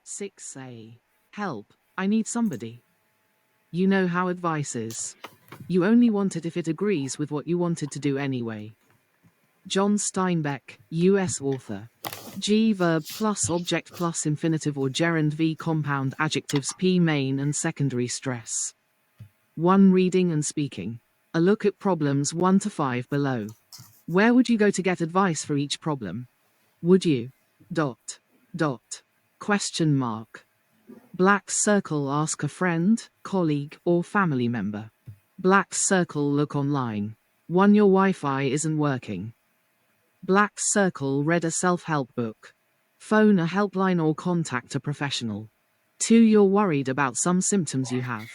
6a. Help, I need somebody. You know how advice is. You only want it if it agrees with what you wanted to do anyway. John Steinbeck, U.S. author. G verb plus object plus infinitive or gerund v compound adjectives p main and secondary stress. 1. Reading and speaking. A look at problems 1 to 5 below. Where would you go to get advice for each problem? Would you? Dot. Dot. Question mark. Black circle ask a friend, colleague, or family member. Black circle look online. 1. Your Wi-Fi isn't working. Black circle read a self-help book. Phone a helpline or contact a professional. 2. You're worried about some symptoms you have.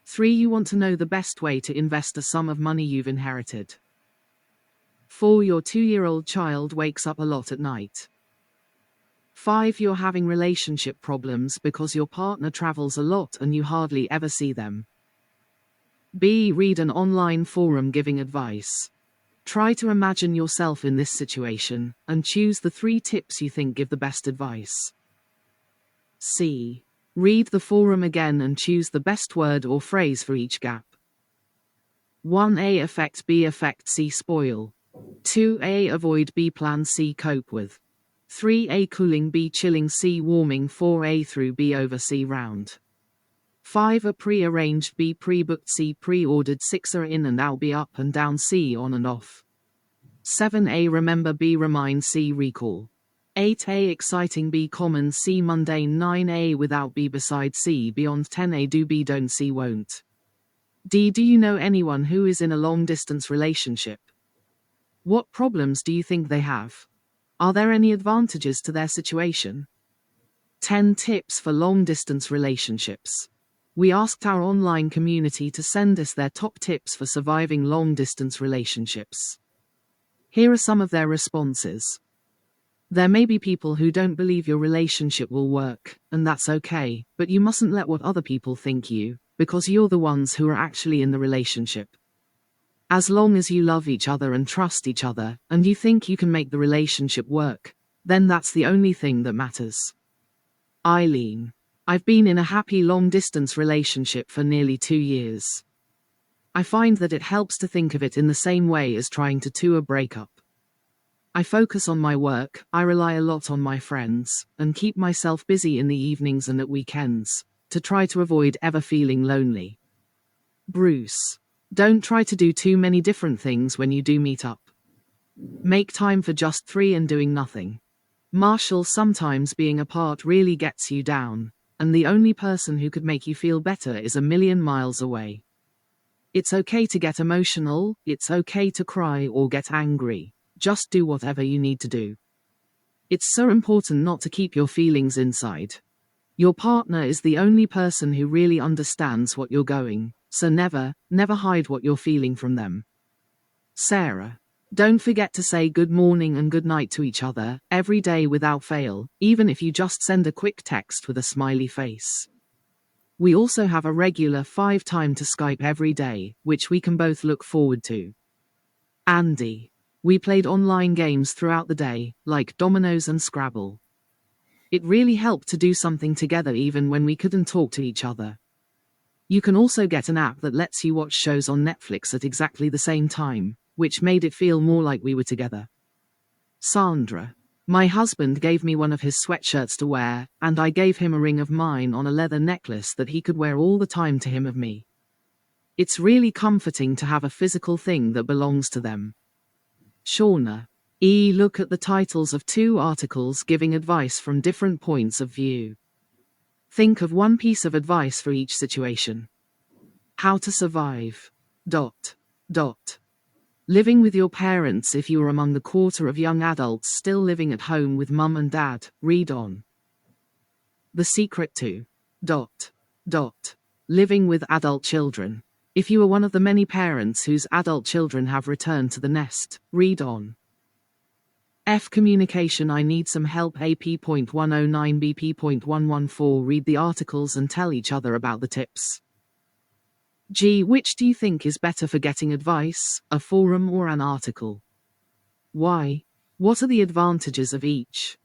3. You want to know the best way to invest a sum of money you've inherited. 4. Your 2-year-old child wakes up a lot at night. 5. You're having relationship problems because your partner travels a lot and you hardly ever see them. B. Read an online forum giving advice. Try to imagine yourself in this situation, and choose the 3 tips you think give the best advice. C. Read the forum again and choose the best word or phrase for each gap. 1a. Affect, B. Affect, C. Spoil. 2a. Avoid, B. Plan, C. Cope with. 3a. Cooling, B. Chilling, C. Warming. 4a through, B. Over, C. Round. 5a. Pre-arranged, B. Pre-booked, C. Pre-ordered. 6a. In and out, B. Up and down, C. On and off. 7a. Remember, B. Remind, C. Recall. 8a. Exciting, B. Common, C. Mundane. 9a. Without, B. Beside, C. Beyond. 10a. Do, B. Don't, C. Won't. D. Do you know anyone who is in a long-distance relationship? What problems do you think they have? Are there any advantages to their situation? 10 tips for long-distance relationships. We asked our online community to send us their top tips for surviving long-distance relationships. Here are some of their responses. There may be people who don't believe your relationship will work, and that's okay, but you mustn't let what other people think you, because you're the ones who are actually in the relationship. As long as you love each other and trust each other, and you think you can make the relationship work, then that's the only thing that matters. Eileen. I've been in a happy long-distance relationship for nearly 2 years. I find that it helps to think of it in the same way as trying to tour a breakup. I focus on my work, I rely a lot on my friends, and keep myself busy in the evenings and at weekends, to try to avoid ever feeling lonely. Bruce. Don't try to do too many different things when you do meet up. Make time for just 3 and doing nothing. Marshall. Sometimes being apart really gets you down, and the only person who could make you feel better is a million miles away. It's okay to get emotional, it's okay to cry or get angry. Just do whatever you need to do. It's so important not to keep your feelings inside. Your partner is the only person who really understands what you're going, so never hide what you're feeling from them. Sarah. Don't forget to say good morning and good night to each other, every day without fail, even if you just send a quick text with a smiley face. We also have a regular 5 time to Skype every day, which we can both look forward to. Andy. We played online games throughout the day, like dominoes and Scrabble. It really helped to do something together even when we couldn't talk to each other. You can also get an app that lets you watch shows on Netflix at exactly the same time, which made it feel more like we were together. Sandra. My husband gave me one of his sweatshirts to wear, and I gave him a ring of mine on a leather necklace that he could wear all the time to him of me. It's really comforting to have a physical thing that belongs to them. Shauna. Look at the titles of 2 articles giving advice from different points of view. Think of 1 piece of advice for each situation. How to survive. Living with your parents. If you are among the quarter of young adults still living at home with mum and dad, read on. The secret to. Living with adult children. If you are one of the many parents whose adult children have returned to the nest, read on. F. Communication. I need some help. AP.109 BP.114. Read the articles and tell each other about the tips. G. Which do you think is better for getting advice, a forum or an article? Why? What are the advantages of each?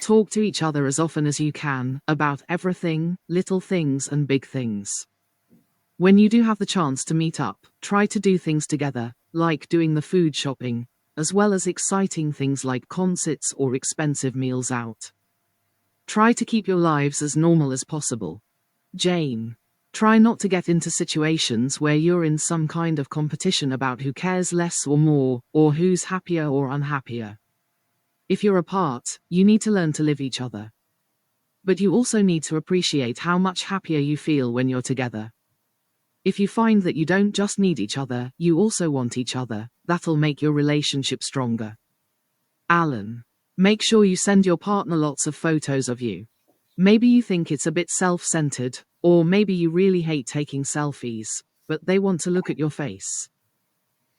Talk to each other as often as you can, about everything, little things and big things. When you do have the chance to meet up, try to do things together, like doing the food shopping, as well as exciting things like concerts or expensive meals out. Try to keep your lives as normal as possible. Jane. Try not to get into situations where you're in some kind of competition about who cares less or more, or who's happier or unhappier. If you're apart, you need to learn to live each other. But you also need to appreciate how much happier you feel when you're together. If you find that you don't just need each other, you also want each other, that'll make your relationship stronger. Alan. Make sure you send your partner lots of photos of you. Maybe you think it's a bit self-centered, or maybe you really hate taking selfies, but they want to look at your face.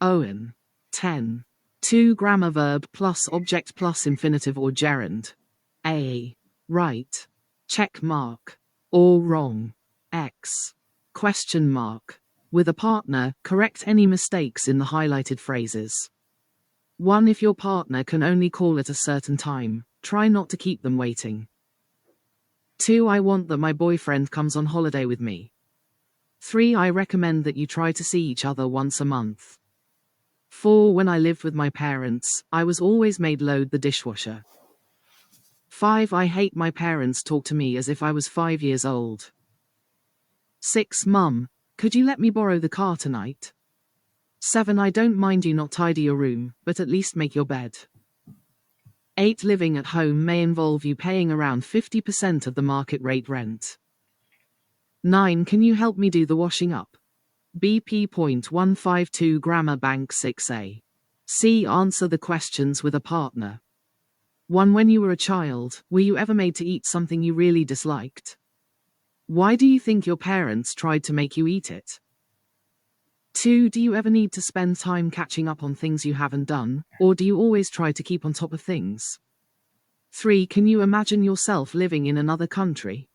Owen. 10. 2 grammar verb plus object plus infinitive or gerund. A. Right. Check mark. Or wrong. X. Question mark. With a partner, correct any mistakes in the highlighted phrases. 1. If your partner can only call at a certain time, try not to keep them waiting. 2. I want that my boyfriend comes on holiday with me. 3. I recommend that you try to see each other once a month. 4. When I lived with my parents, I was always made load the dishwasher. 5. I hate my parents talk to me as if I was 5 years old. 6. Mum, could you let me borrow the car tonight? 7. I don't mind you not tidy your room, but at least make your bed. 8. Living at home may involve you paying around 50% of the market rate rent. 9. Can you help me do the washing up? BP.152 Grammar Bank 6A. C. Answer the questions with a partner. 1. When you were a child, were you ever made to eat something you really disliked? Why do you think your parents tried to make you eat it? 2. Do you ever need to spend time catching up on things you haven't done, or do you always try to keep on top of things? 3. Can you imagine yourself living in another country?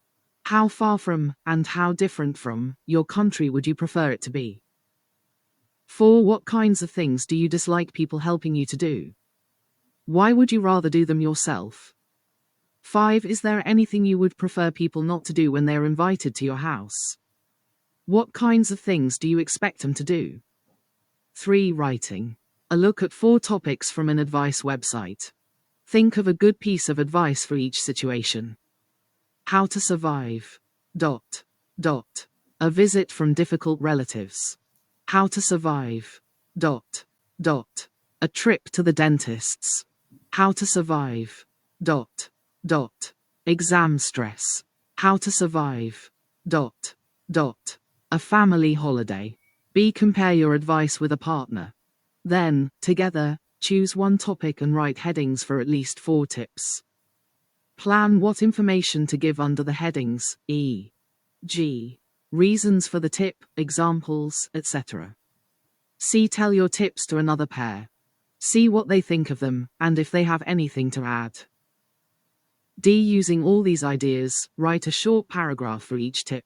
How far from, and how different from, your country would you prefer it to be? 4. What kinds of things do you dislike people helping you to do? Why would you rather do them yourself? 5. Is there anything you would prefer people not to do when they're invited to your house? What kinds of things do you expect them to do? 3. Writing. A look at 4 topics from an advice website. Think of a good piece of advice for each situation. How to survive. ... A visit from difficult relatives. How to survive. ... A trip to the dentist's. How to survive. ... Exam stress. How to survive. ... A family holiday. B. Compare your advice with a partner. Then, together, choose one topic and write headings for at least 4 tips. Plan what information to give under the headings, e.g. reasons for the tip, examples, etc. C. Tell your tips to another pair. See what they think of them, and if they have anything to add. D. Using all these ideas, write a short paragraph for each tip.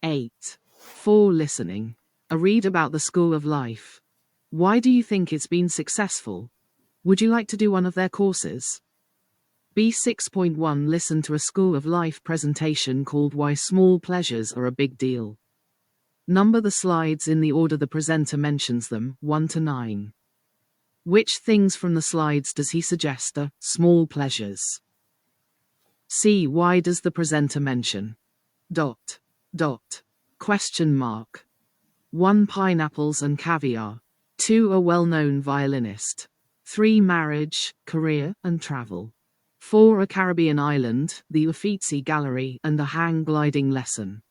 8. 4. Listening. A read about the School of Life. Why do you think it's been successful? Would you like to do one of their courses? B6.1 Listen to a School of Life presentation called Why Small Pleasures Are a Big Deal. Number the slides in the order the presenter mentions them, 1 to 9. Which things from the slides does he suggest are small pleasures? C. Why does the presenter mention ... Question mark. 1. Pineapples and caviar. 2. A well-known violinist. 3. Marriage, career, and travel. 4. A Caribbean island, the Uffizi Gallery, and a hang gliding lesson.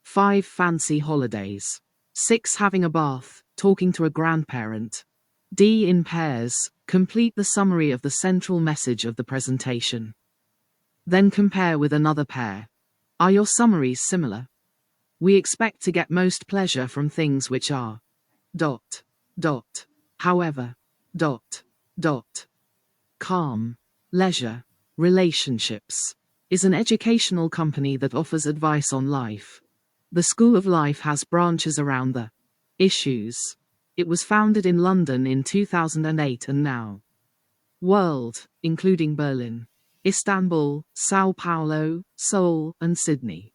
5. Fancy holidays. 6. Having a bath, talking to a grandparent. D. In pairs, complete the summary of the central message of the presentation. Then compare with another pair. Are your summaries similar? We expect to get most pleasure from things which are ... However ... Calm. Leisure. Relationships. Is an educational company that offers advice on life. The School of Life has branches around the issues. It was founded in London in 2008 and now world, including Berlin. Istanbul, Sao Paulo, Seoul, and Sydney.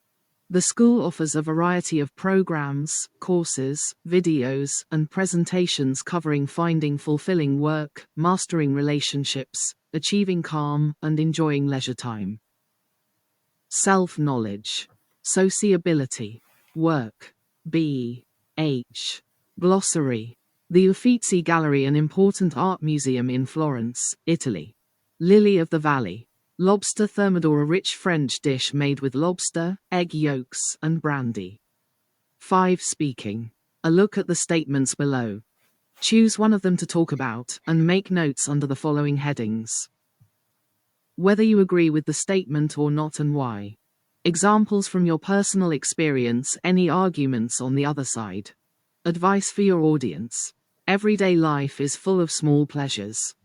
The school offers a variety of programs, courses, videos, and presentations covering finding fulfilling work, mastering relationships, achieving calm, and enjoying leisure time. Self-knowledge. Sociability. Work. B. H. Glossary. The Uffizi Gallery, an important art museum in Florence, Italy. Lily of the Valley. Lobster thermidor, a rich French dish made with lobster, egg yolks, and brandy. 5. Speaking. A look at the statements below. Choose one of them to talk about, and make notes under the following headings. Whether you agree with the statement or not and why. Examples from your personal experience, any arguments on the other side. Advice for your audience. Everyday life is full of small pleasures.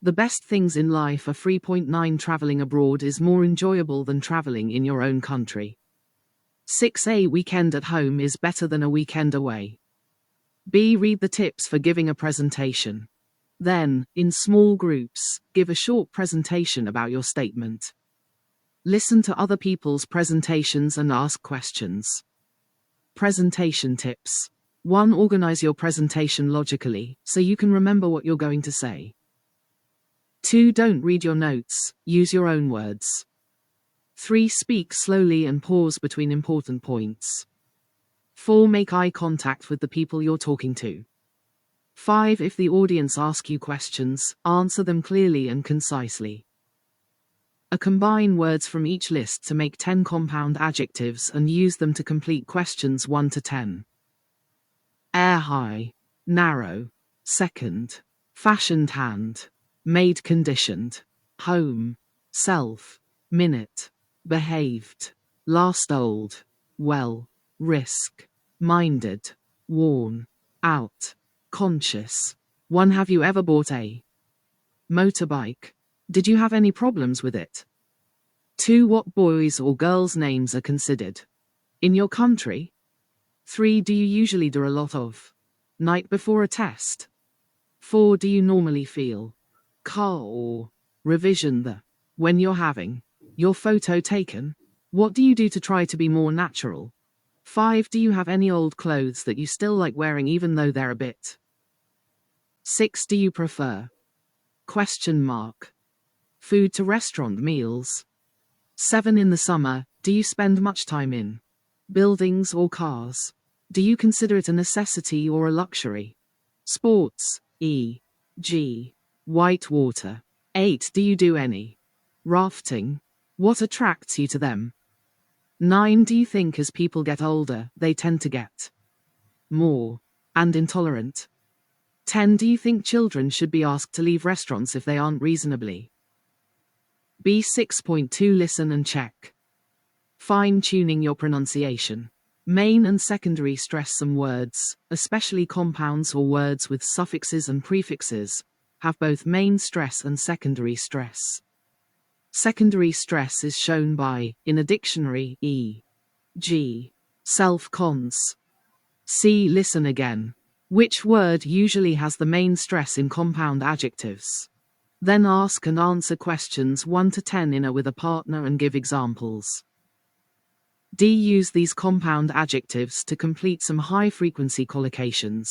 The best things in life are 3.9. Traveling abroad is more enjoyable than traveling in your own country. 6. A weekend at home is better than a weekend away. B. Read the tips for giving a presentation. Then, in small groups, give a short presentation about your statement. Listen to other people's presentations and ask questions. Presentation tips. 1. Organize your presentation logically, so you can remember what you're going to say. 2. Don't read your notes, use your own words. 3. Speak slowly and pause between important points. 4. Make eye contact with the people you're talking to. 5. If the audience asks you questions, answer them clearly and concisely. Combine words from each list to make 10 compound adjectives and use them to complete questions 1 to 10. Air high, narrow, second, fashioned hand, made conditioned, home, self, minute, behaved, last old, well, risk, minded, worn, out, conscious. 1. Have you ever bought a motorbike? Did you have any problems with it? 2. What boys' or girls' names are considered in your country? 3. Do you usually do a lot of night before a test? 4. Do you normally feel car or revision the when you're having your photo taken? What do you do to try to be more natural? 5. Do you have any old clothes that you still like wearing even though they're a bit? 6. Do you prefer question mark food to restaurant meals? 7. In the summer, do you spend much time in buildings or cars? Do you consider it a necessity or a luxury? Sports, e.g., white water. 8. Do you do any rafting? What attracts you to them? 9. Do you think as people get older, they tend to get more and intolerant? 10. Do you think children should be asked to leave restaurants if they aren't reasonably? B6.2 Listen and check. Fine-tuning your pronunciation. Main and secondary stress. Some words, especially compounds or words with suffixes and prefixes, have both main stress and secondary stress. Secondary stress is shown by, in a dictionary, e.g., self-cons. See listen again. Which word usually has the main stress in compound adjectives? Then ask and answer questions 1 to 10 in a with a partner and give examples. D. Use these compound adjectives to complete some high-frequency collocations.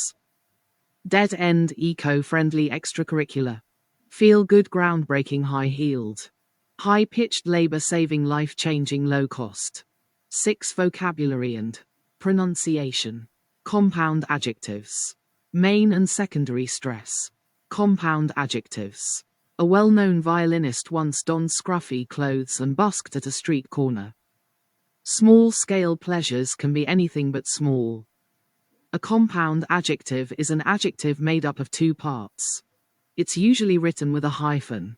Dead end, eco-friendly, extracurricular. Feel-good, groundbreaking, high-heeled. High-pitched, labor-saving, life-changing, low-cost. 6. Vocabulary and pronunciation. Compound adjectives. Main and secondary stress. Compound adjectives. A well-known violinist once donned scruffy clothes and busked at a street corner. Small-scale pleasures can be anything but small. A compound adjective is an adjective made up of 2 parts. It's usually written with a hyphen.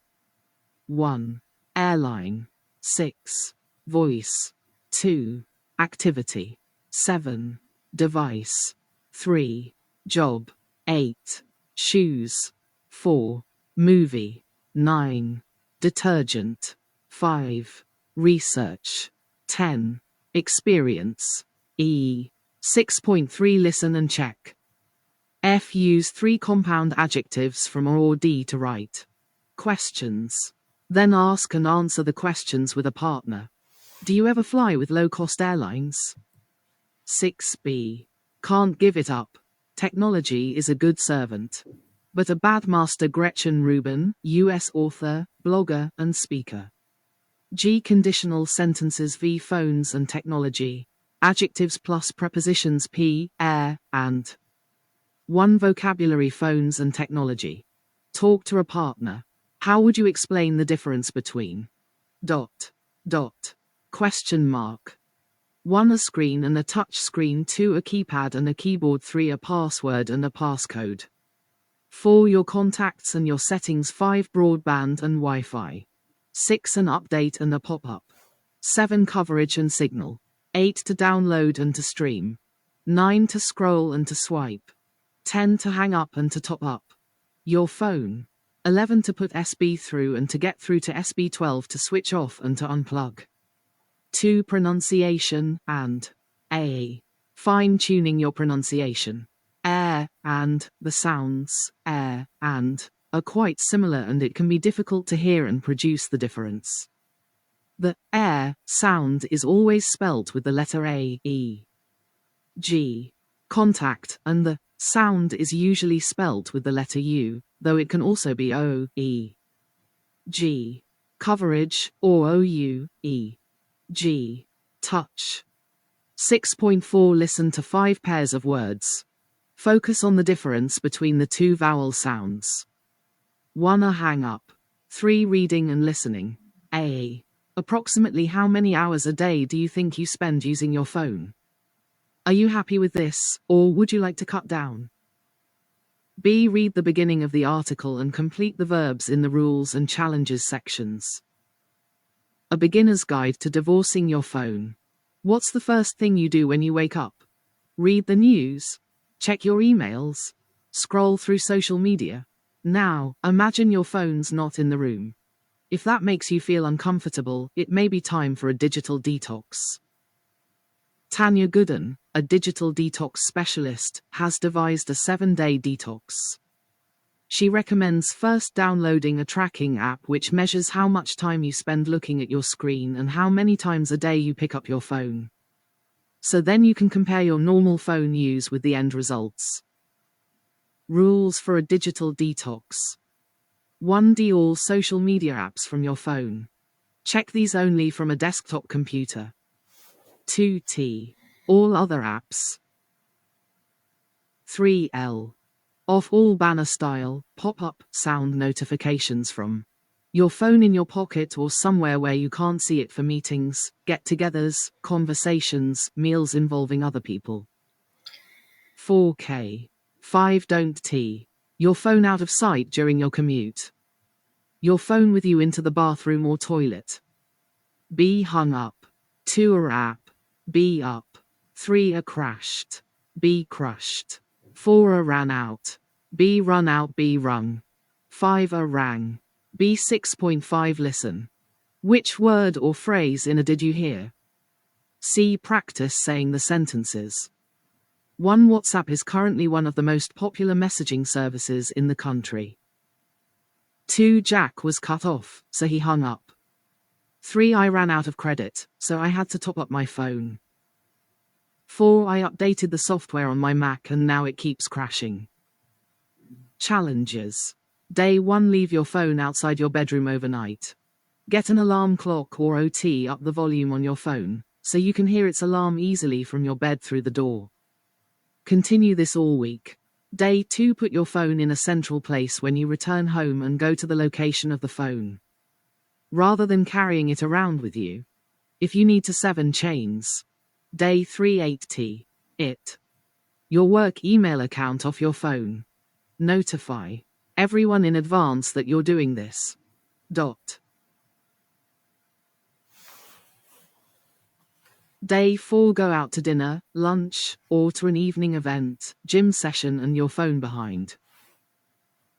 1. Airline. 6. Voice. 2. Activity. 7. Device. 3. Job. 8. Shoes. 4. Movie. 9. Detergent. 5. Research. 10. Experience. E. 6.3 Listen and check. F. Use 3 compound adjectives from A or D to write questions. Then ask and answer the questions with a partner. Do you ever fly with low-cost airlines? 6b. Can't give it up. Technology is a good servant, but a bad master. Gretchen Rubin, U.S. author, blogger, and speaker. G. Conditional sentences v. Phones and technology. Adjectives plus prepositions p, air, and. 1. Vocabulary. Phones and technology. Talk to a partner. How would you explain the difference between dot, dot, question mark. 1. A screen and a touch screen. 2. A keypad and a keyboard. 3. A password and a passcode. 4. Your contacts and your settings. 5. Broadband and Wi-Fi. 6. An update and a pop-up. 7. Coverage and signal. 8. To download and to stream. 9. To scroll and to swipe. 10. To hang up and to top up your phone. 11. To put SB through and to get through to SB. 12. To switch off and to unplug. 2. Pronunciation and a. Fine-tuning your pronunciation. Air and the sounds air and are quite similar, and it can be difficult to hear and produce the difference. The air sound is always spelt with the letter A, E, G. Contact, and the sound is usually spelt with the letter U, though it can also be O, E, G. Coverage, or OU, E, G. Touch. 6.4. Listen to 5 pairs of words. Focus on the difference between the 2 vowel sounds. 1. A hang up. 3. Reading and listening. A. Approximately how many hours a day do you think you spend using your phone? Are you happy with this, or would you like to cut down? B. Read the beginning of the article and complete the verbs in the rules and challenges sections. A beginner's guide to divorcing your phone. What's the first thing you do when you wake up? Read the news? Check your emails? Scroll through social media? Now, imagine your phone's not in the room. If that makes you feel uncomfortable, it may be time for a digital detox. Tanya Gooden, a digital detox specialist, has devised a 7-day detox. She recommends first downloading a tracking app which measures how much time you spend looking at your screen and how many times a day you pick up your phone. So then you can compare your normal phone use with the end results. Rules for a digital detox. 1. Delete all social media apps from your phone. Check these only from a desktop computer. 2. All other apps. 3. Off all banner-style, pop-up, sound notifications from your phone in your pocket or somewhere where you can't see it for meetings, get-togethers, conversations, meals involving other people. 4. 5. Don't take your phone out of sight during your commute. Your phone with you into the bathroom or toilet. B. Hung up. 2. A app. B. Up. 3. A crashed. B. Crushed. 4. A ran out. B. Run out. B. Rung. 5. A rang. B. 6.5. Listen. Which word or phrase in a did you hear? C. Practice saying the sentences. 1. WhatsApp is currently one of the most popular messaging services in the country. 2. Jack was cut off, so he hung up. 3. I ran out of credit, so I had to top up my phone. 4. I updated the software on my Mac and now it keeps crashing. Challenges. Day 1. Leave your phone outside your bedroom overnight. Get an alarm clock or OT up the volume on your phone, so you can hear its alarm easily from your bed through the door. Continue this all week. Day 2. Put your phone in a central place when you return home and go to the location of the phone, rather than carrying it around with you. If you need to 7 chains. Day 3. 8. It. Your work email account off your phone. Notify everyone in advance that you're doing this. Day 4. Go out to dinner, lunch, or to an evening event, gym session and your phone behind.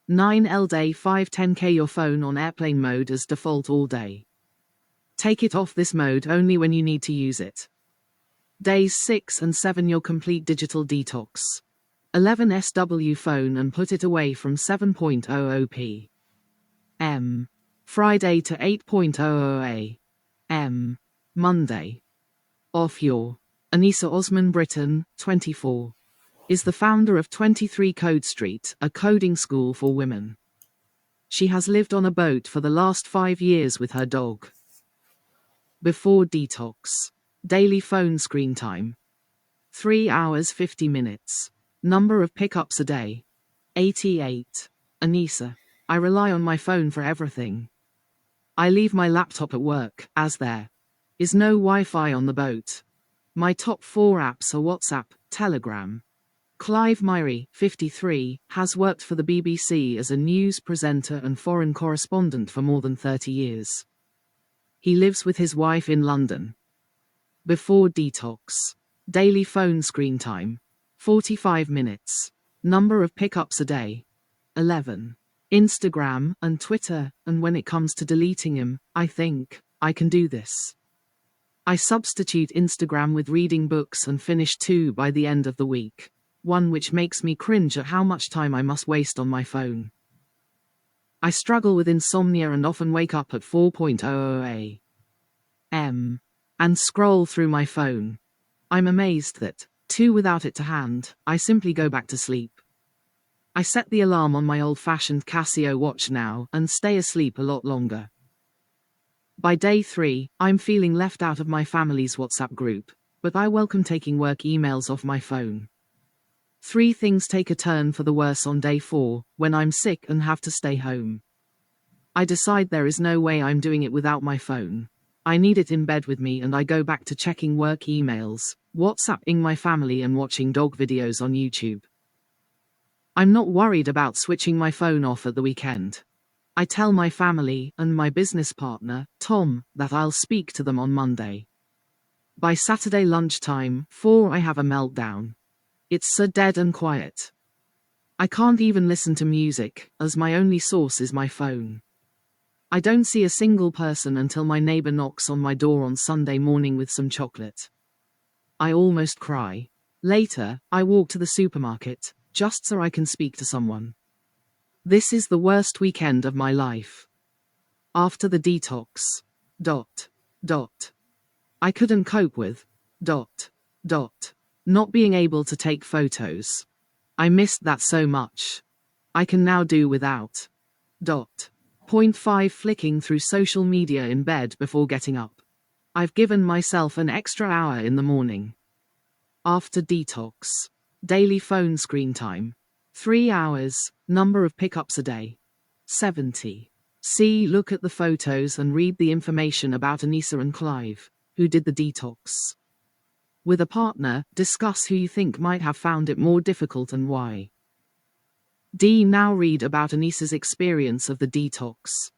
9. Day 5. 10K your phone on airplane mode as default all day. Take it off this mode only when you need to use it. Days 6 and 7 your complete digital detox. 11 SW phone and put it away from 7.00 p.m. Friday to 8:00 a.m. Monday. Off your. Anissa Osman Britton, 24. Is the founder of 23 Code Street, a coding school for women. She has lived on a boat for the last 5 years with her dog. Before detox. Daily phone screen time. 3 hours 50 minutes. Number of pickups a day. 88. Anissa. I rely on my phone for everything. I leave my laptop at work, as there is no Wi-Fi on the boat. My top 4 apps are WhatsApp, Telegram. Clive Myrie, 53, has worked for the BBC as a news presenter and foreign correspondent for more than 30 years. He lives with his wife in London. Before detox. Daily phone screen time. 45 minutes. Number of pickups a day. 11. Instagram and Twitter, and when it comes to deleting him, I think, I can do this. I substitute Instagram with reading books and finish 2 by the end of the week. One which makes me cringe at how much time I must waste on my phone. I struggle with insomnia and often wake up at 4:00 a.m. and scroll through my phone. I'm amazed that, 2 without it to hand, I simply go back to sleep. I set the alarm on my old-fashioned Casio watch now and stay asleep a lot longer. By day 3, I'm feeling left out of my family's WhatsApp group, but I welcome taking work emails off my phone. 3 things take a turn for the worse on day 4, when I'm sick and have to stay home. I decide there is no way I'm doing it without my phone. I need it in bed with me and I go back to checking work emails, WhatsApping my family and watching dog videos on YouTube. I'm not worried about switching my phone off at the weekend. I tell my family and my business partner, Tom, that I'll speak to them on Monday. By Saturday lunchtime, 4, I have a meltdown. It's so dead and quiet. I can't even listen to music, as my only source is my phone. I don't see a single person until my neighbor knocks on my door on Sunday morning with some chocolate. I almost cry. Later, I walk to the supermarket, just so I can speak to someone. This is the worst weekend of my life. After the detox. I couldn't cope with. Not being able to take photos. I missed that so much. I can now do without. Point 5 Flicking through social media in bed before getting up. I've given myself an extra hour in the morning. After detox. Daily phone screen time. 3 hours. Number of pickups a day. 70. See, look at the photos and read the information about Anissa and Clive, who did the detox. With a partner, discuss who you think might have found it more difficult and why. D. Now read about Anissa's experience of the detox.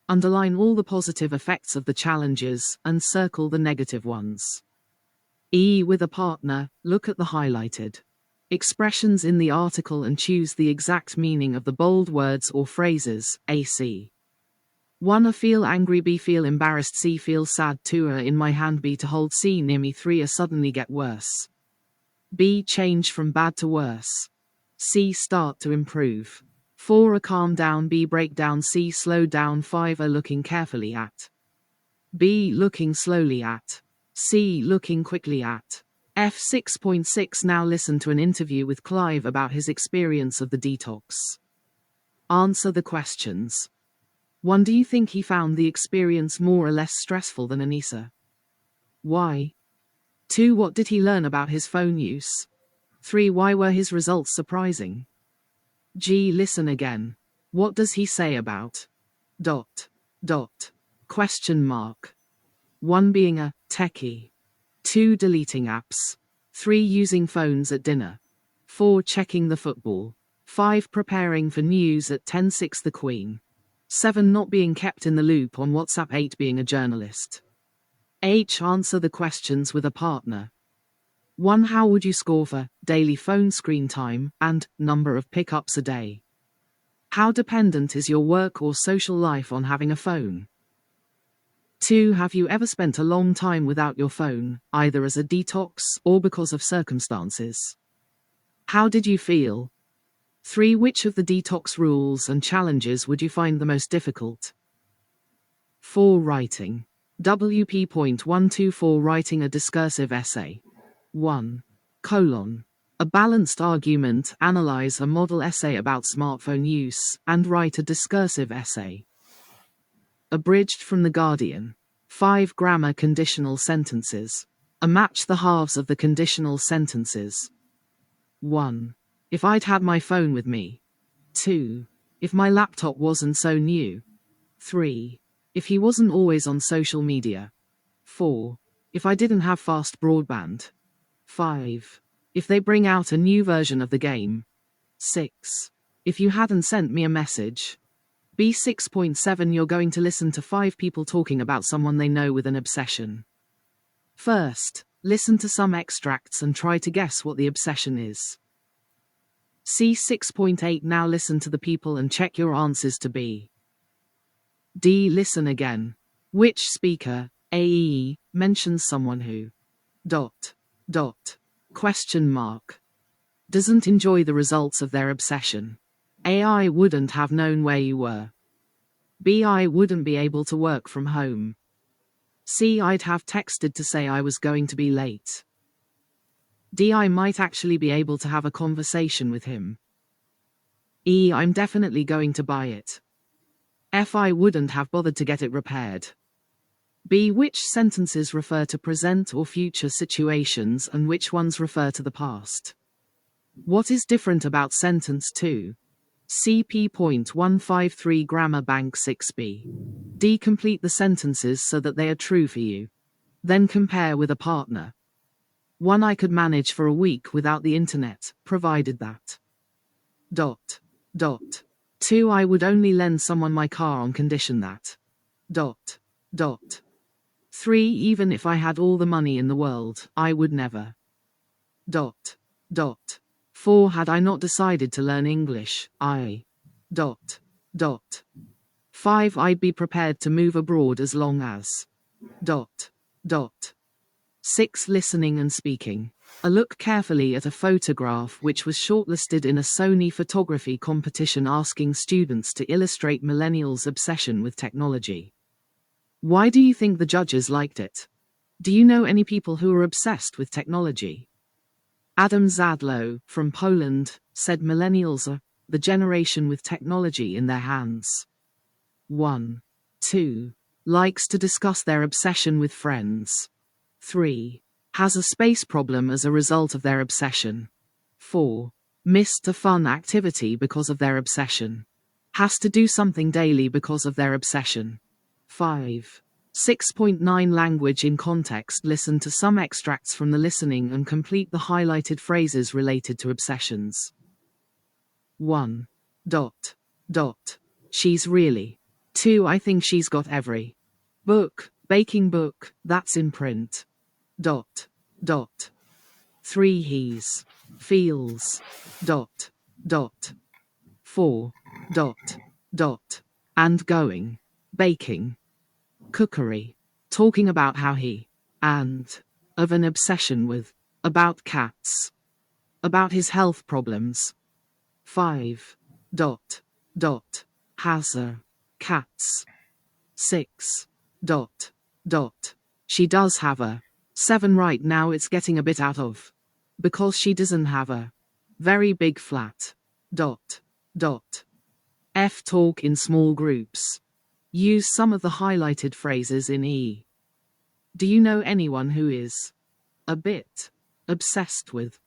Underline all the positive effects of the challenges and circle the negative ones. E. With a partner, look at the highlighted expressions in the article and choose the exact meaning of the bold words or phrases. AC. 1. A feel angry. B. Feel embarrassed. C. Feel sad. 2. A in my hand. B. To hold. C. Near me. 3. A suddenly get worse. B. Change from bad to worse. C. Start to improve. 4. A calm down. B. Break down. C. Slow down. 5. A looking carefully at. B. Looking slowly at. C. Looking quickly at. F. 6.6 Now listen to an interview with Clive about his experience of the detox. Answer the questions. 1. Do you think he found the experience more or less stressful than Anissa? Why? 2. What did he learn about his phone use? 3. Why were his results surprising? G. Listen again. What does he say about? Question mark. 1. Being a techie. 2. Deleting apps. 3. Using phones at dinner. 4. Checking the football. 5. Preparing for news at 10:06 The Queen. 7. Not being kept in the loop on WhatsApp. 8. Being a journalist. H. Answer the questions with a partner. 1. How would you score for daily phone screen time and number of pickups a day? How dependent is your work or social life on having a phone? 2. Have you ever spent a long time without your phone, either as a detox or because of circumstances? How did you feel? 3. Which of the detox rules and challenges would you find the most difficult? 4. Writing. WP.124 Writing a discursive essay. 1. A balanced argument, analyze a model essay about smartphone use, and write a discursive essay. Abridged from The Guardian. 5. Grammar conditional sentences. Match the halves of the conditional sentences. 1. If I'd had my phone with me. 2. If my laptop wasn't so new. 3. If he wasn't always on social media. 4. If I didn't have fast broadband. 5. If they bring out a new version of the game. 6. If you hadn't sent me a message. B6.7 You're going to listen to 5 people talking about someone they know with an obsession. First, listen to some extracts and try to guess what the obsession is. C6.8 Now listen to the people and check your answers to B. D. Listen again. Which speaker, AE, mentions someone who... doesn't enjoy the results of their obsession. I wouldn't have known where you were. B. I wouldn't be able to work from home. C. I'd have texted to say I was going to be late. D. I might actually be able to have a conversation with him. E. I'm definitely going to buy it. F. I wouldn't have bothered to get it repaired. B. Which sentences refer to present or future situations and which ones refer to the past? What is different about sentence 2? CP.153 Grammar Bank 6b. D. Complete the sentences so that they are true for you. Then compare with a partner. 1. I could manage for a week without the internet, provided that... 2. I would only lend someone my car on condition that... 3. Even if I had all the money in the world, I would never... 4. Had I not decided to learn English, I... 5. I'd be prepared to move abroad as long as... 6. Listening and speaking. A look carefully at a photograph which was shortlisted in a Sony photography competition asking students to illustrate millennials' obsession with technology. Why do you think the judges liked it? Do you know any people who are obsessed with technology? Adam Zadlow, from Poland, said millennials are the generation with technology in their hands. 1. 2. Likes to discuss their obsession with friends. 3. Has a space problem as a result of their obsession. 4. Missed a fun activity because of their obsession. Has to do something daily because of their obsession. 5. 6.9 Language in context. Listen to some extracts from the listening and complete the highlighted phrases related to obsessions. 1. She's really. 2. I think she's got every baking book that's in print. 3. He's feels. 4. And going baking. Cookery. Talking about how he and of an obsession with about cats. About his health problems. 5. Has a cats. 6. She does have a 7. Right now it's getting a bit out of because she doesn't have a very big flat. F. Talk in small groups. Use some of the highlighted phrases in E. Do you know anyone who is a bit obsessed with ...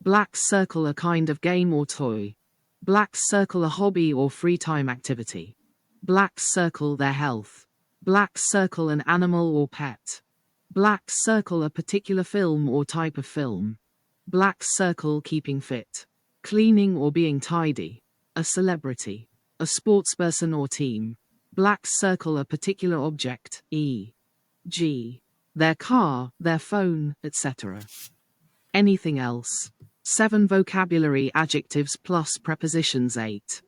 Black circle a kind of game or toy. Black circle a hobby or free time activity. Black circle their health. Black circle an animal or pet. Black circle a particular film or type of film. Black circle keeping fit. Cleaning or being tidy. A celebrity. A sportsperson or team. Black circle a particular object, e.g. their car, their phone, etc. Anything else? 7. Vocabulary adjectives plus prepositions. 8.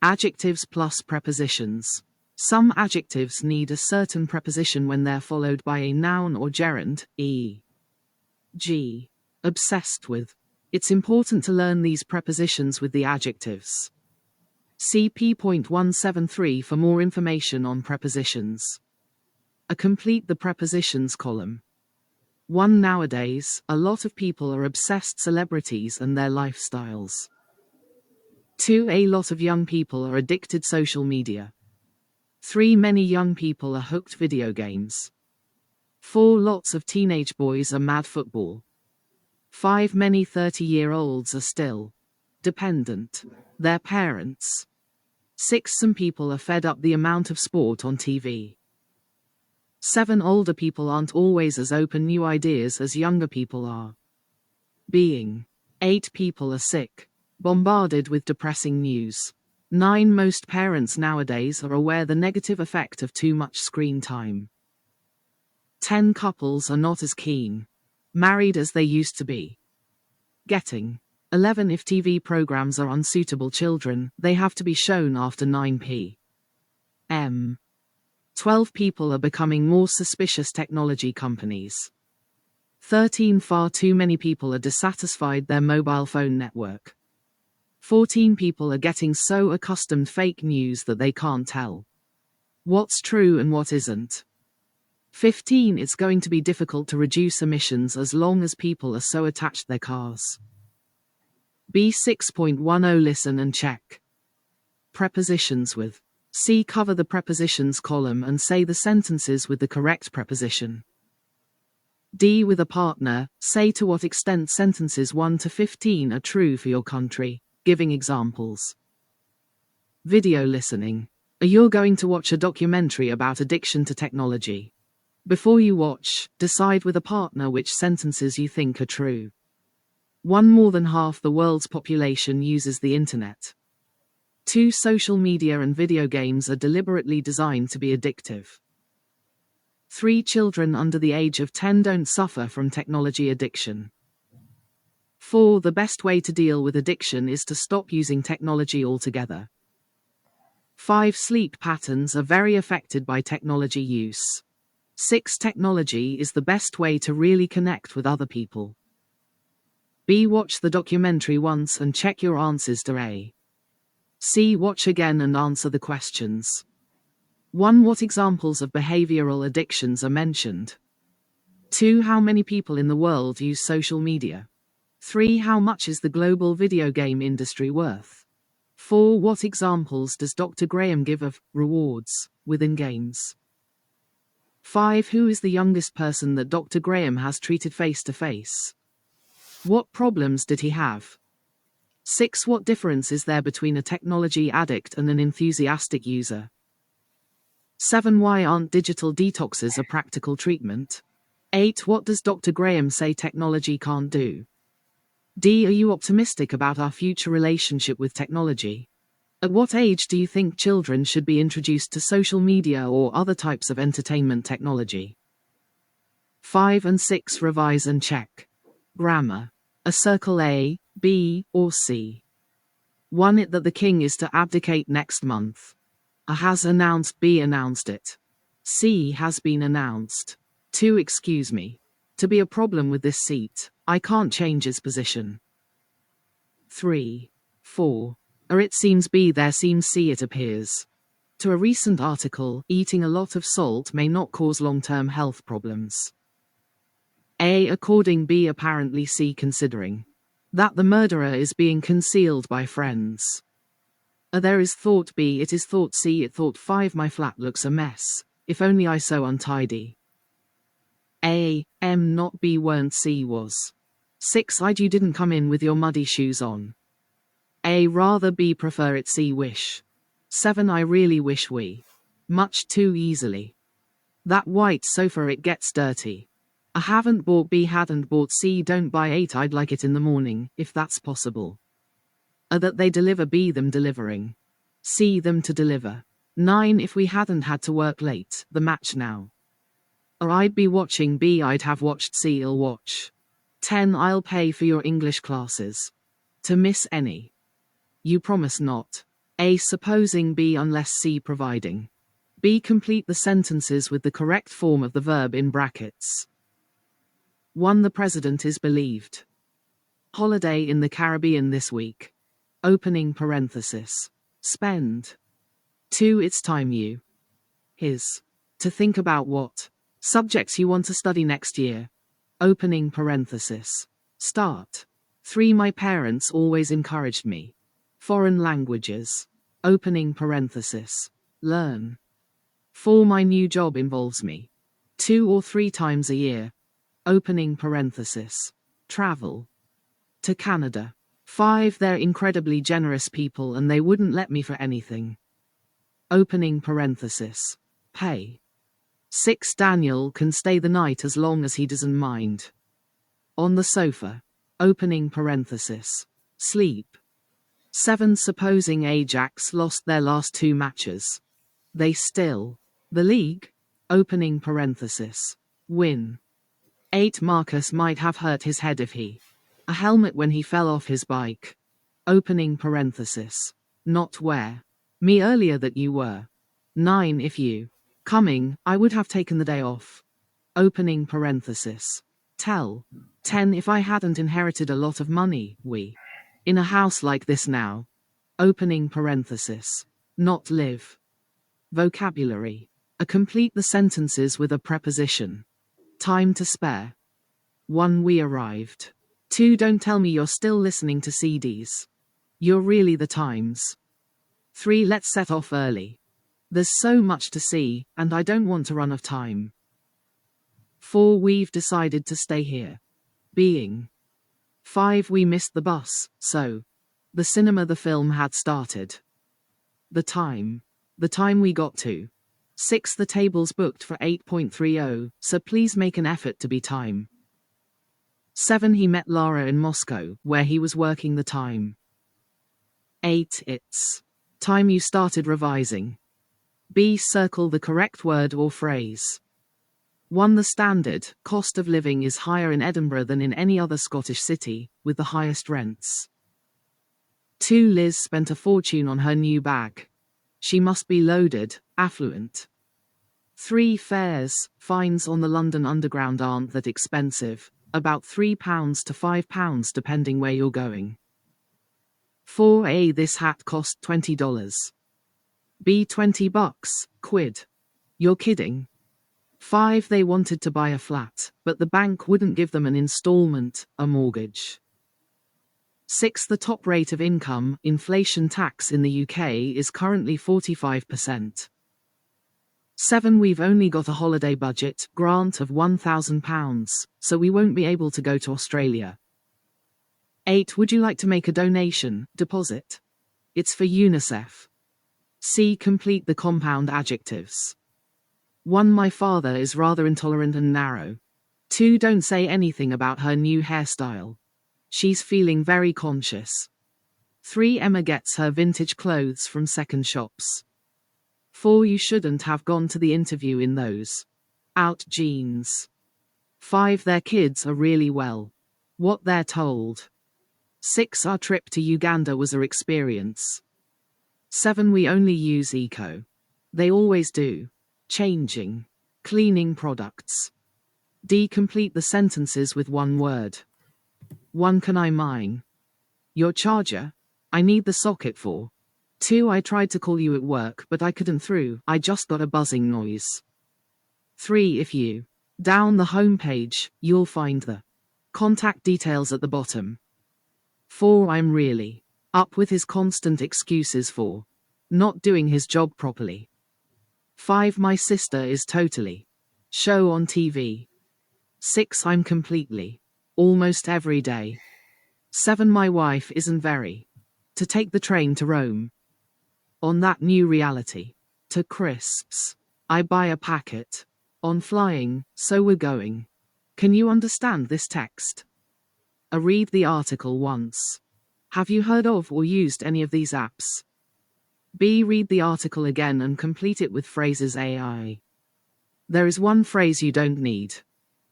Adjectives plus prepositions. Some adjectives need a certain preposition when they're followed by a noun or gerund, e.g. obsessed with. It's important to learn these prepositions with the adjectives. See p.173 for more information on prepositions. Complete the prepositions column. 1. Nowadays, a lot of people are obsessed celebrities and their lifestyles. 2. A lot of young people are addicted social media. 3. Many young people are hooked video games. 4. Lots of teenage boys are mad football. 5. Many 30-year-olds are still dependent their parents. 6. Some people are fed up the amount of sport on TV. 7. Older people aren't always as open new ideas as younger people are. Being 8. People are sick, bombarded with depressing news. 9. Most parents nowadays are aware the negative effect of too much screen time. 10. Couples are not as keen married as they used to be getting. 11. If TV programs are unsuitable children, they have to be shown after 9 p.m. 12. People are becoming more suspicious technology companies. 13. Far too many people are dissatisfied their mobile phone network. 14. People are getting so accustomed fake news that they can't tell what's true and what isn't. 15. It's going to be difficult to reduce emissions as long as people are so attached to their cars. B6.10 Listen and check. Prepositions with. C. Cover the prepositions column and say the sentences with the correct preposition. D. With a partner, say to what extent sentences 1 to 15 are true for your country, giving examples. Video listening. You're going to watch a documentary about addiction to technology. Before you watch, decide with a partner which sentences you think are true. 1. More than half the world's population uses the internet. 2. Social media and video games are deliberately designed to be addictive. 3. Children under the age of 10 don't suffer from technology addiction. 4. The best way to deal with addiction is to stop using technology altogether. 5. Sleep patterns are very affected by technology use. 6. Technology is the best way to really connect with other people. B. Watch the documentary once and check your answers to A. C. Watch again and answer the questions. 1. What examples of behavioral addictions are mentioned? 2. How many people in the world use social media? 3. How much is the global video game industry worth? 4. What examples does Dr. Graham give of rewards within games? 5. Who is the youngest person that Dr. Graham has treated face to face? What problems did he have? 6. What difference is there between a technology addict and an enthusiastic user? 7. Why aren't digital detoxes a practical treatment? 8. What does Dr. Graham say technology can't do? D. Are you optimistic about our future relationship with technology? At what age do you think children should be introduced to social media or other types of entertainment technology? 5 and 6. Revise and check. Grammar. Circle A, B, or C. 1. It that the king is to abdicate next month. A has announced, B announced it. C has been announced. 2. Excuse me. To be a problem with this seat, I can't change its position. 3. 4. It seems B there seems C it appears. To a recent article, eating a lot of salt may not cause long-term health problems. A. According, B apparently, C considering. That the murderer is being concealed by friends. There is thought, B it is thought, C it thought. 5. My flat looks a mess, if only I so untidy. A. M not B weren't, C was. 6. You didn't come in with your muddy shoes on. A. Rather, B prefer it, C wish. 7. I really wish we. Much too easily. That white sofa it gets dirty. I haven't bought, B hadn't bought, C don't buy. 8. I'd like it in the morning, if that's possible. That they deliver, B them delivering. C them to deliver. 9. If we hadn't had to work late, the match now. I'd be watching, B I'd have watched, C I'll watch. 10. I'll pay for your English classes. To miss any. You promise not. A. Supposing, B unless, C providing. B. Complete the sentences with the correct form of the verb in brackets. 1. The president is believed. Holiday in the Caribbean this week. Opening parenthesis. Spend. 2. It's time you. His. To think about what subjects you want to study next year. Opening parenthesis. Start. 3. My parents always encouraged me. Foreign languages. Opening parenthesis. Learn. 4. My new job involves me 2 or 3 times a year. Opening parenthesis. Travel. To Canada. 5. They're incredibly generous people and they wouldn't let me for anything. Opening parenthesis. Pay. 6. Daniel can stay the night as long as he doesn't mind. On the sofa. Opening parenthesis. Sleep. 7. Supposing Ajax lost their last 2 matches. They still. The league. Opening parenthesis. Win. 8. Marcus might have hurt his head if he. A helmet when he fell off his bike. Opening parenthesis. Not where. Me earlier that you were. 9. If you. Coming, I would have taken the day off. Opening parenthesis. Tell. 10. If I hadn't inherited a lot of money, we. In a house like this now. Opening parenthesis. Not live. Vocabulary. Complete the sentences with a preposition. Time to spare. 1. We arrived. 2. Don't tell me you're still listening to CDs. You're really the Times. 3. Let's set off early. There's so much to see, and I don't want to run of time. 4. We've decided to stay here. Being. 5. We missed the bus, so. The cinema the film had started. The time. The time we got to. 6. The table's booked for 8.30, so please make an effort to be time. 7. He met Lara in Moscow, where he was working the time. 8. It's time you started revising. B. Circle the correct word or phrase. 1. The standard cost of living is higher in Edinburgh than in any other Scottish city, with the highest rents. 2. Liz spent a fortune on her new bag. She must be loaded, affluent. 3. Fares, fines on the London Underground aren't that expensive, about £3 to £5 depending where you're going. 4. This hat cost $20. B. $20, quid. You're kidding. 5. They wanted to buy a flat, but the bank wouldn't give them an installment, a mortgage. 6. The top rate of income, inflation tax in the UK is currently 45%. 7. We've only got a holiday budget grant of £1,000, so we won't be able to go to Australia. 8. Would you like to make a donation, deposit? It's for UNICEF. C. Complete the compound adjectives. 1. My father is rather intolerant and narrow. 2. Don't say anything about her new hairstyle. She's feeling very conscious. 3. Emma gets her vintage clothes from second shops. 4. You shouldn't have gone to the interview in those out jeans. 5. Their kids are really well. What they're told. 6. Our trip to Uganda was an experience. 7. We only use eco. They always do. Changing. Cleaning products. D. Complete the sentences with one word. 1. Can I mine your charger? I need the socket for. 2. I tried to call you at work but I couldn't through, I just got a buzzing noise. 3. If you down the home page, you'll find the contact details at the bottom. 4. I'm really up with his constant excuses for not doing his job properly. 5. My sister is totally show on TV. 6. I'm completely almost every day. 7. My wife isn't very to take the train to Rome. On that new reality. To crisps. I buy a packet. On flying, so we're going. Can you understand this text? A. Read the article once. Have you heard of or used any of these apps? B. Read the article again and complete it with phrases AI. There is one phrase you don't need.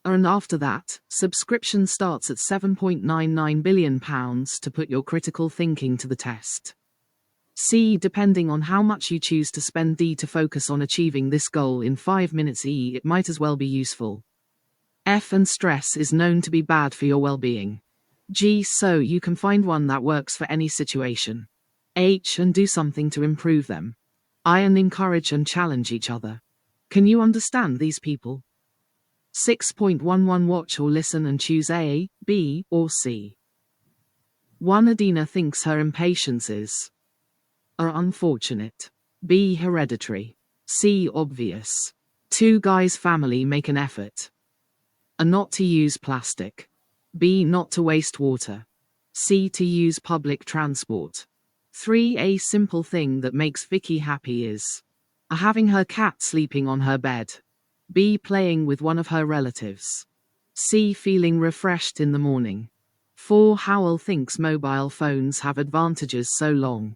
And after that, subscription starts at £7.99 billion to put your critical thinking to the test. C. Depending on how much you choose to spend. D. To focus on achieving this goal in 5 minutes. E. It might as well be useful. F. And stress is known to be bad for your well-being. G. So you can find one that works for any situation. H and do something to improve them. I and encourage and challenge each other. Can you understand these people? 6.11 Watch or listen and choose A, B, or C. 1. Adina thinks her impatience is A. Unfortunate. B. Hereditary. C. Obvious. 2. Guy's family make an effort. A. Not to use plastic. B. Not to waste water. C. To use public transport. 3. A simple thing that makes Vicky happy is A. Having her cat sleeping on her bed. B. Playing with one of her relatives. C. Feeling refreshed in the morning. 4. Howell thinks mobile phones have advantages so long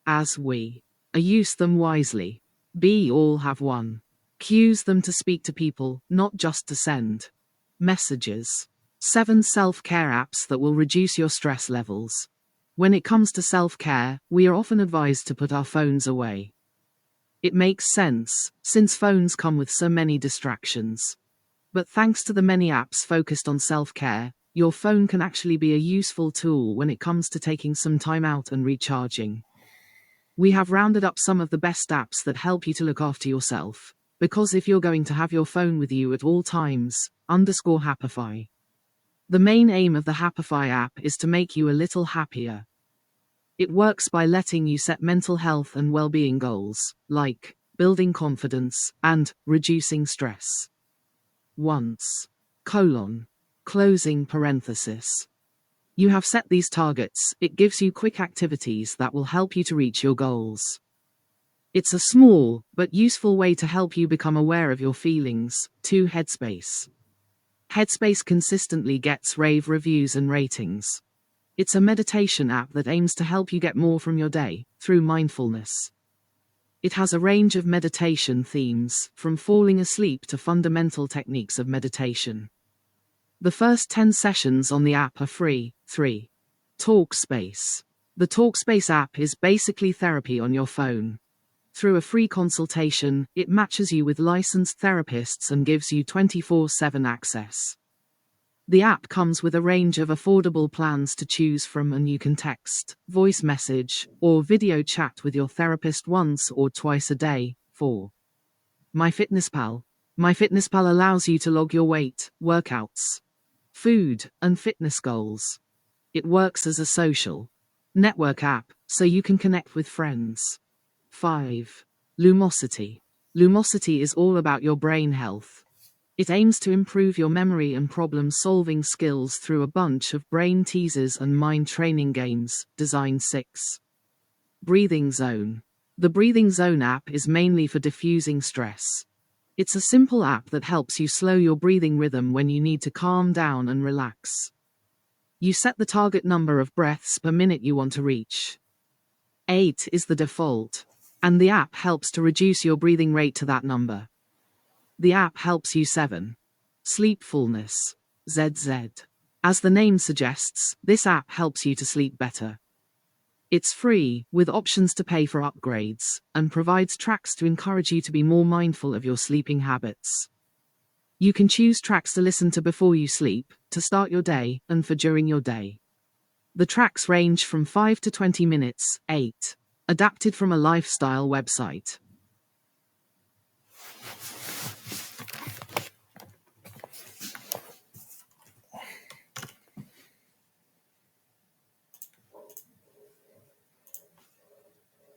as we A. Use them wisely. B. All have one. Use them to speak to people, not just to send messages. 7. Self-care apps that will reduce your stress levels. When it comes to self-care, we are often advised to put our phones away. It makes sense, since phones come with so many distractions. But thanks to the many apps focused on self-care, your phone can actually be a useful tool when it comes to taking some time out and recharging. We have rounded up some of the best apps that help you to look after yourself, because if you're going to have your phone with you at all times, _Happify. The main aim of the Happify app is to make you a little happier. It works by letting you set mental health and well-being goals, like building confidence and reducing stress. Once, closing parenthesis. You have set these targets, it gives you quick activities that will help you to reach your goals. It's a small, but useful way to help you become aware of your feelings. 2. Headspace. Headspace consistently gets rave reviews and ratings. It's a meditation app that aims to help you get more from your day, through mindfulness. It has a range of meditation themes, from falling asleep to fundamental techniques of meditation. The first 10 sessions on the app are free. 3. Talkspace. The Talkspace app is basically therapy on your phone. Through a free consultation, it matches you with licensed therapists and gives you 24/7 access. The app comes with a range of affordable plans to choose from, and you can text, voice message, or video chat with your therapist once or twice a day. 4. MyFitnessPal. MyFitnessPal allows you to log your weight, workouts, food, and fitness goals. It works as a social network app, so you can connect with friends. 5. Lumosity. Lumosity is all about your brain health. It aims to improve your memory and problem-solving skills through a bunch of brain teasers and mind-training games. Design 6. Breathing Zone. The Breathing Zone app is mainly for diffusing stress. It's a simple app that helps you slow your breathing rhythm when you need to calm down and relax. You set the target number of breaths per minute you want to reach. 8 is the default, and the app helps to reduce your breathing rate to that number. The app helps you 7. Sleepfulness. ZZ. As the name suggests, this app helps you to sleep better. It's free, with options to pay for upgrades, and provides tracks to encourage you to be more mindful of your sleeping habits. You can choose tracks to listen to before you sleep, to start your day, and for during your day. The tracks range from 5 to 20 minutes. 8. Adapted from a lifestyle website.